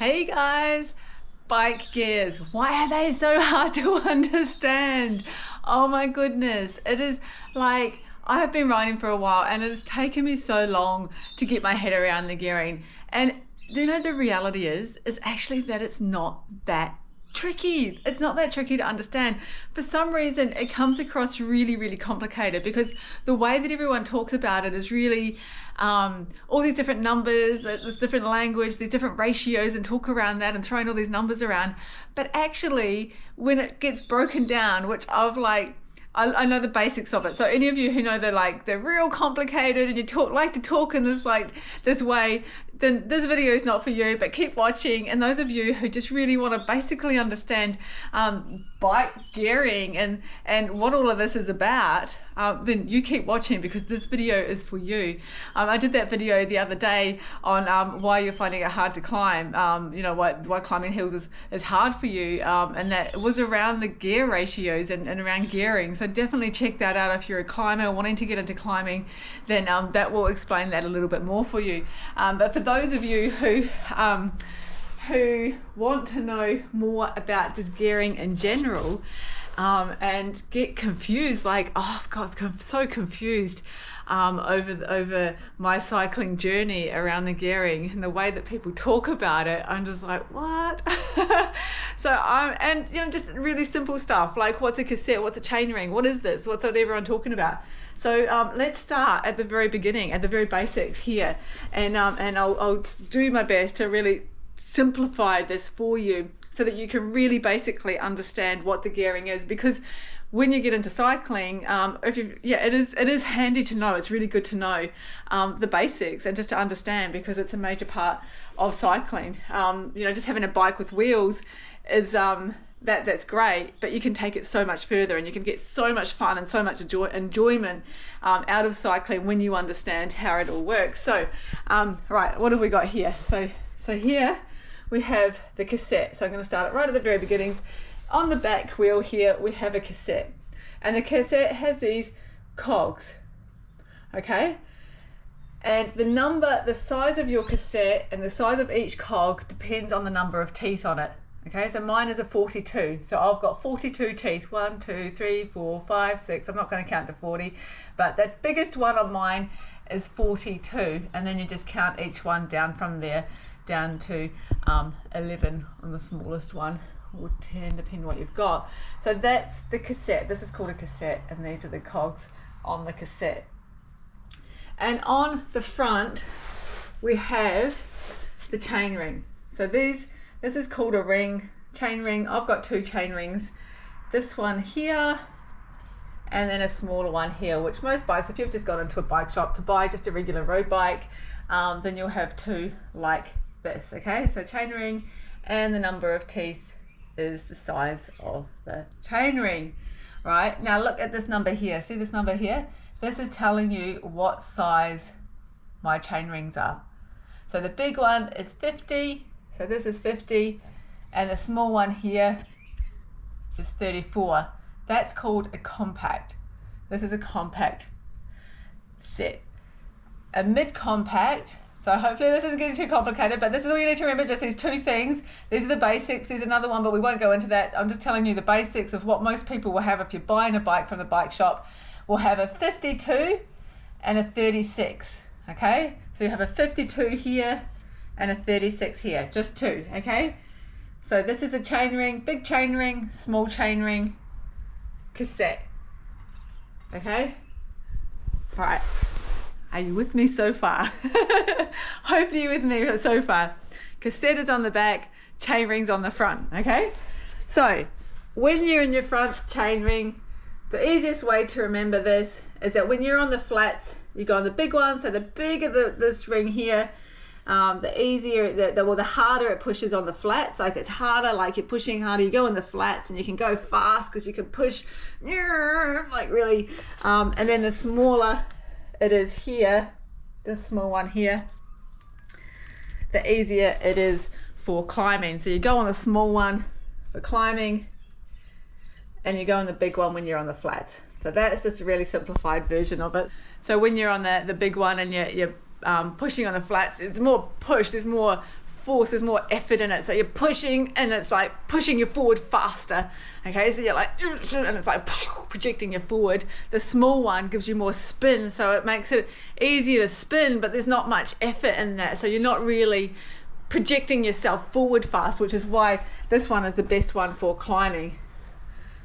Hey guys, bike gears. Why are they so hard to understand? Oh my goodness. It is like, I have been riding for a while and it has taken me so long to get my head around the gearing. And you know, the reality is actually that it's not that tricky. It's not that tricky to understand. For some reason, it comes across really, really complicated because the way that everyone talks about it is really all these different numbers, this different language, these different ratios and talk around that and throwing all these numbers around. But actually, when it gets broken down, which I know the basics of it. So any of you who know they're real complicated and you like to talk in this way, then this video is not for you, but keep watching. And those of you who just really want to basically understand bike gearing and what all of this is about, then you keep watching because this video is for you. I did that video the other day on why you're finding it hard to climb, why climbing hills is hard for you, and that it was around the gear ratios and around gearing. So definitely check that out if you're a climber wanting to get into climbing, then that will explain that a little bit more for you. But for those of you who want to know more about just gearing in general and get confused, oh God, I'm so confused over my cycling journey around the gearing and the way that people talk about it. I'm just like, what? Just really simple stuff like what's a cassette, what's a chainring, what is this, what's everyone talking about? So let's start at the very beginning, at the very basics here, and I'll do my best to really simplify this for you so that you can really basically understand what the gearing is, because when you get into cycling, it is handy to know. It's really good to know the basics and just to understand, because it's a major part of cycling. Just having a bike with wheels is that's great, but you can take it so much further and you can get so much fun and so much enjoyment out of cycling when you understand how it all works. So, right, what have we got here? So here we have the cassette. So I'm going to start it right at the very beginnings. On the back wheel here, we have a cassette, and the cassette has these cogs, okay? And the size of your cassette and the size of each cog depends on the number of teeth on it. Okay, so mine is a 42. So I've got 42 teeth. 1, 2, 3, 4, 5, 6. I'm not going to count to 40, but the biggest one on mine is 42. And then you just count each one down from there, down to 11 on the smallest one, or 10, depending on what you've got. So that's the cassette. This is called a cassette, and these are the cogs on the cassette. And on the front, we have the chainring. So this is called a ring, chain ring. I've got 2 chain rings. This one here, and then a smaller one here, which most bikes, if you've just gone into a bike shop to buy just a regular road bike, then you'll have 2 like this, okay? So chain ring, and the number of teeth is the size of the chain ring, right? Now look at this number here. See this number here? This is telling you what size my chain rings are. So the big one is 50. So this is 50, and the small one here is 34. That's called a compact. This is a compact set. A mid-compact, so hopefully this isn't getting too complicated, but this is all you need to remember, just these 2 things. These are the basics. There's another one, but we won't go into that. I'm just telling you the basics of what most people will have if you're buying a bike from the bike shop. We'll have a 52 and a 36, okay? So you have a 52 here, and a 36 here, just 2, okay? So this is a chain ring, big chain ring, small chain ring, cassette, okay? All right, are you with me so far? Hopefully you're with me so far. Cassette is on the back, chain ring's on the front, okay? So when you're in your front chain ring, the easiest way to remember this is that when you're on the flats, you go on the big one. So the bigger this ring here, the easier, the harder it pushes on the flats. Like it's harder, like you're pushing harder. You go in the flats and you can go fast because you can push like really. And then the smaller it is here, this small one here, the easier it is for climbing. So you go on the small one for climbing, and you go on the big one when you're on the flats. So that is just a really simplified version of it. So when you're on the big one and you're pushing on the flats, it's more push, there's more force, there's more effort in it. So you're pushing, and it's like pushing you forward faster. Okay, so you're like, and it's like projecting you forward. The small one gives you more spin, so it makes it easier to spin, but there's not much effort in that. So you're not really projecting yourself forward fast, which is why this one is the best one for climbing.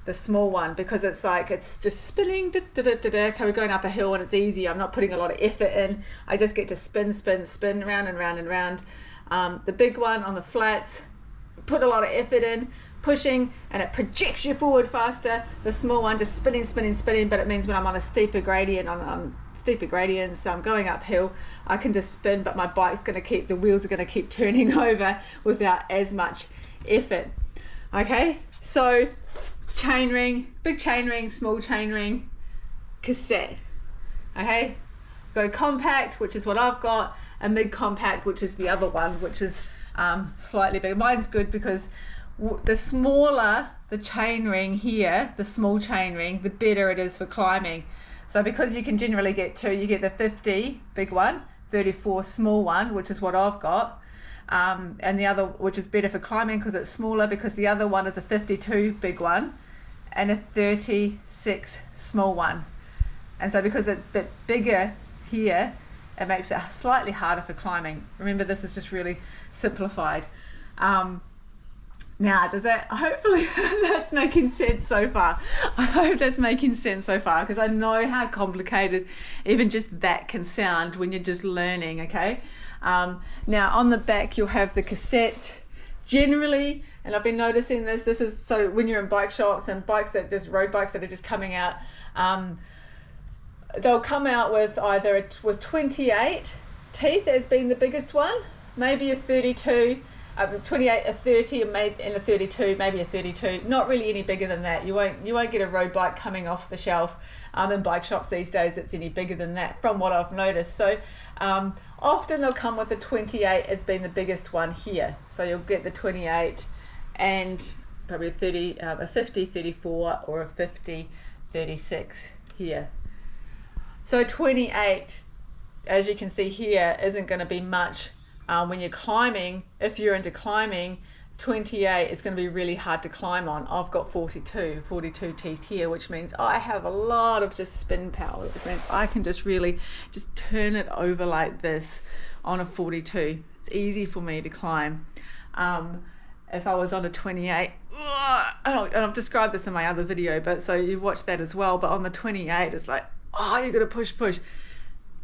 The small one, because it's like, it's just spinning, okay, we're going up a hill and it's easy. I'm not putting a lot of effort in. I just get to spin round and round and round. The big one on the flats, put a lot of effort in, pushing, and it projects you forward faster. The small one just spinning, but it means when I'm on a steeper gradient, on steeper gradients, so I'm going uphill, I can just spin, but my bike's going to keep, the wheels are going to keep turning over without as much effort. Okay, so chainring, big chainring, small chainring, cassette. Okay, got a compact, which is what I've got, a mid compact, which is the other one, which is slightly bigger. Mine's good because the smaller the chainring here, the small chainring, the better it is for climbing. So because you can generally get two, you get the 50 big one, 34 small one, which is what I've got. And the other, which is better for climbing because it's smaller, because the other one is a 52 big one and a 36 small one. And so because it's a bit bigger here, it makes it slightly harder for climbing. Remember, this is just really simplified. Now, does that, hopefully that's making sense so far. I hope that's making sense so far, because I know how complicated even just that can sound when you're just learning, okay? Now on the back you'll have the cassette. Generally, and I've been noticing this is so when you're in bike shops and bikes that just road bikes that are just coming out, they'll come out with either with 28 teeth as being the biggest one, maybe a 32, 28, a 30, and a 32, maybe a 32. Not really any bigger than that. You won't get a road bike coming off the shelf in bike shops these days that's any bigger than that, from what I've noticed. So often they'll come with a 28 as being the biggest one here. So you'll get the 28 and probably a 50 34 or a 50 36 here. So 28, as you can see here, isn't going to be much when you're climbing. If you're into climbing, 28 is going to be really hard to climb on. I've got 42 teeth here, which means I have a lot of just spin power. It means I can just really just turn it over like this on a 42. It's easy for me to climb. If I was on a 28, and I've described this in my other video, but so you watch that as well, but on the 28 it's like, oh, you're gonna push.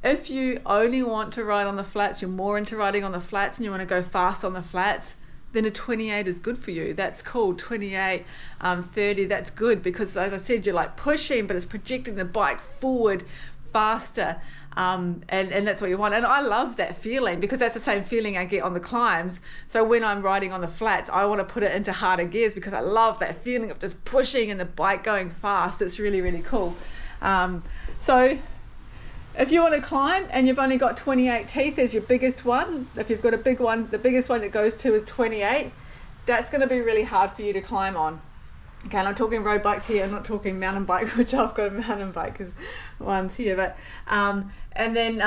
If you only want to ride on the flats, you're more into riding on the flats and you want to go fast on the flats, then a 28 is good for you. That's cool. 28, 30, that's good, because as I said, you're like pushing, but it's projecting the bike forward faster, and that's what you want. And I love that feeling, because that's the same feeling I get on the climbs. So when I'm riding on the flats, I want to put it into harder gears because I love that feeling of just pushing and the bike going fast. It's really, really cool. So if you want to climb and you've only got 28 teeth as your biggest one, if you've got a big one, the biggest one it goes to is 28, that's going to be really hard for you to climb on. Okay, and I'm talking road bikes here, I'm not talking mountain bike, which I've got a mountain bike because one's here, but and then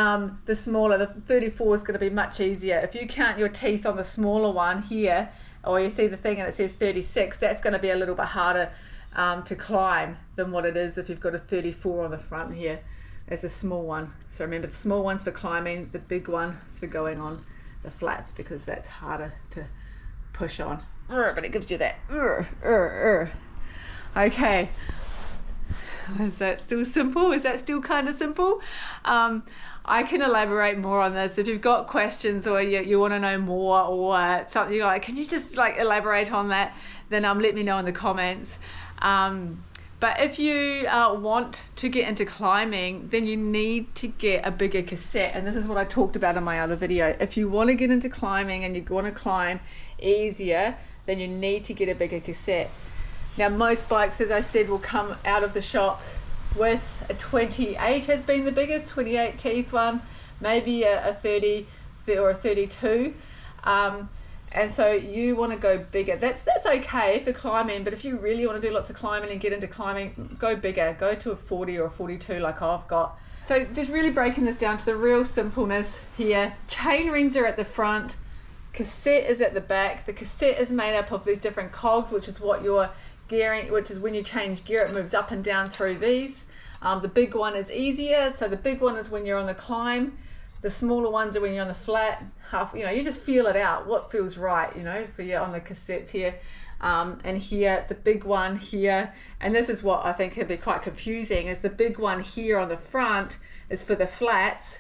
the smaller, the 34 is going to be much easier. If you count your teeth on the smaller one here, or you see the thing and it says 36, that's going to be a little bit harder to climb than what it is if you've got a 34 on the front here. It's a small one. So remember, the small one's for climbing, the big one is for going on the flats, because that's harder to push on. But it gives you that. Okay. Is that still simple? Is that still kind of simple? I can elaborate more on this. If you've got questions or you want to know more, or something like, can you just like elaborate on that? Then let me know in the comments. But if you want to get into climbing, then you need to get a bigger cassette. And this is what I talked about in my other video. If you want to get into climbing and you want to climb easier, then you need to get a bigger cassette. Now most bikes, as I said, will come out of the shops with a 28 has been the biggest, 28 teeth one, maybe a 30 or a 32. And so you want to go bigger. That's okay for climbing, but if you really want to do lots of climbing and get into climbing, go bigger. Go to a 40 or a 42 like I've got. So just really breaking this down to the real simpleness here. Chain rings are at the front, cassette is at the back. The cassette is made up of these different cogs, which is what you're gearing, which is when you change gear, it moves up and down through these. The big one is easier, so the big one is when you're on the climb. The smaller ones are when you're on the flat. You just feel it out, what feels right, for you on the cassettes here. And here, the big one here, and this is what I think could be quite confusing, is the big one here on the front is for the flats.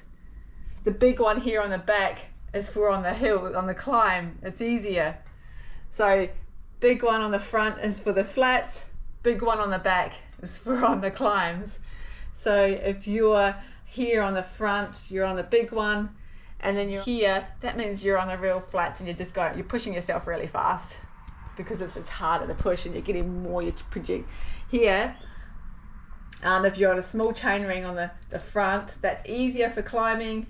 The big one here on the back is for on the hill, on the climb. It's easier. So big one on the front is for the flats, big one on the back is for on the climbs. So if you're here on the front, you're on the big one, and then you're here, that means you're on the real flats and you're pushing yourself really fast because it's harder to push and you're getting more, you project. Here, if you're on a small chainring on the front, that's easier for climbing,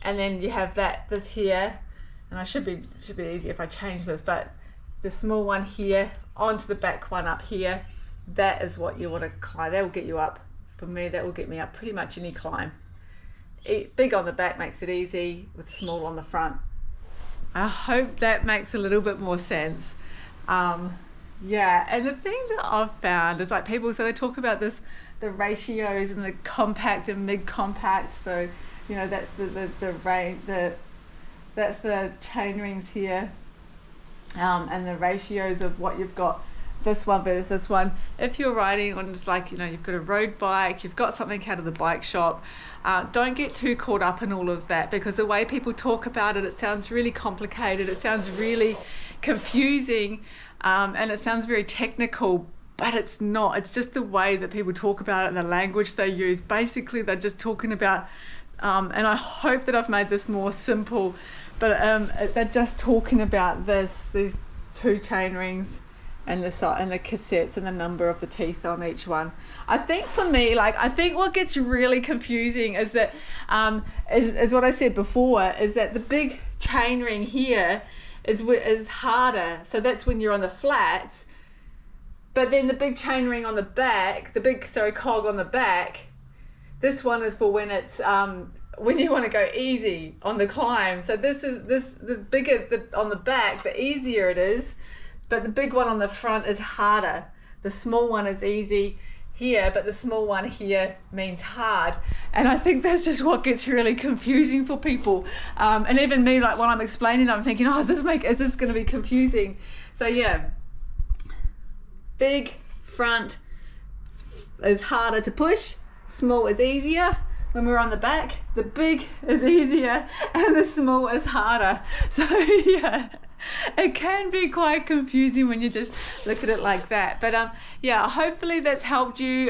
and then you have this here, and I should be easier if I change this, but the small one here onto the back one up here, that is what you want to climb. That will get you up. For me, that will get me up pretty much any climb. Big on the back makes it easy, with small on the front. I hope that makes a little bit more sense. Yeah, and the thing that I've found is like people, so they talk about this, the ratios and the compact and mid-compact. So, that's that's the chain rings here, and the ratios of what you've got. This one versus this one. If you're riding on just like, you've got a road bike, you've got something out of the bike shop, don't get too caught up in all of that, because the way people talk about it, it sounds really complicated, it sounds really confusing, and it sounds very technical, but it's not. It's just the way that people talk about it and the language they use. Basically, they're just talking about, and I hope that I've made this more simple, but they're just talking about these two chain rings and the cassettes and the number of the teeth on each one. I think for me, I think what gets really confusing is that, is what I said before, is that the big chain ring here is harder. So that's when you're on the flats, but then the big chain ring on the back, cog on the back, this one is for when it's, when you want to go easy on the climb. So the bigger on the back, the easier it is. But the big one on the front is harder. The small one is easy here, but the small one here means hard. And I think that's just what gets really confusing for people. And even me, when I'm explaining, I'm thinking, is this going to be confusing? So yeah, big front is harder to push, small is easier. When we're on the back, the big is easier and the small is harder. So yeah, it can be quite confusing when you just look at it like that. But yeah, hopefully that's helped you.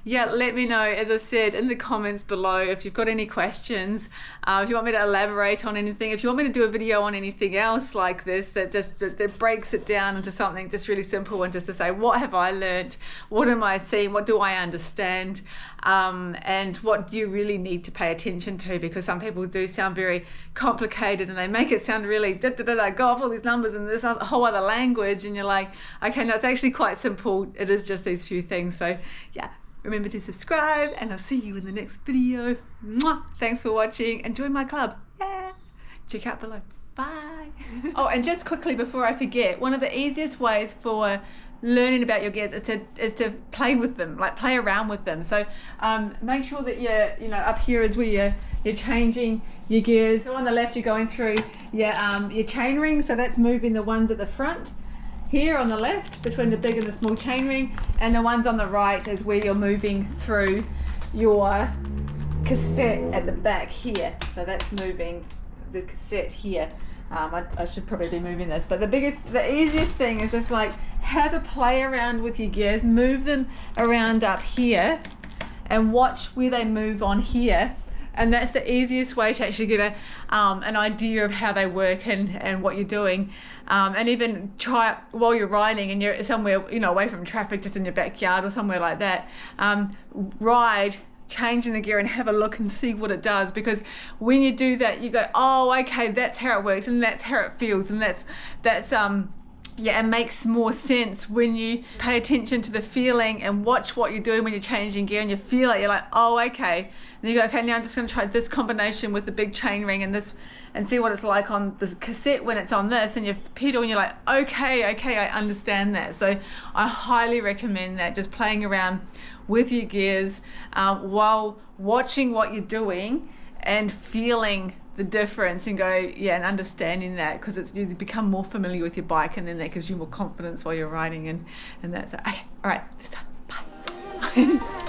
Yeah, let me know, as I said, in the comments below if you've got any questions, if you want me to elaborate on anything, if you want me to do a video on anything else like this that breaks it down into something just really simple, and just to say, what have I learned, what am I seeing, what do I understand, and what do you really need to pay attention to, because some people do sound very complicated and they make it sound really go off all these numbers and this whole other language, and you're like, okay, no, it's actually quite simple. It is just these few things. So yeah, remember to subscribe, and I'll see you in the next video. Mwah! Thanks for watching, and join my club. Yeah, check out below. Bye. Oh, and just quickly before I forget, one of the easiest ways for learning about your gears is to play with them, play around with them. So make sure that you're, up here is where you're changing your gears. So on the left, you're going through your chain ring, so that's moving the ones at the front. Here on the left, between the big and the small chain ring, and the ones on the right is where you're moving through your cassette at the back here. So that's moving the cassette here. I should probably be moving this, but the easiest thing is just have a play around with your gears, move them around up here and watch where they move on here, and that's the easiest way to actually get an idea of how they work and what you're doing, and even try it while you're riding and you're somewhere away from traffic, just in your backyard or somewhere like that. Ride changing the gear and have a look and see what it does, because when you do that, you go, oh, okay, that's how it works and that's how it feels, and that's Yeah, it makes more sense when you pay attention to the feeling and watch what you're doing when you're changing gear, and you feel it. You're like, oh, okay. And you go, okay, now I'm just going to try this combination with the big chain ring and this, and see what it's like on the cassette when it's on this, and you pedal and you're like, okay, I understand that. So I highly recommend that, just playing around with your gears while watching what you're doing and feeling the difference, and go, yeah, and understanding that, because you become more familiar with your bike, and then that gives you more confidence while you're riding, and that's it. Okay, all right, this time, bye.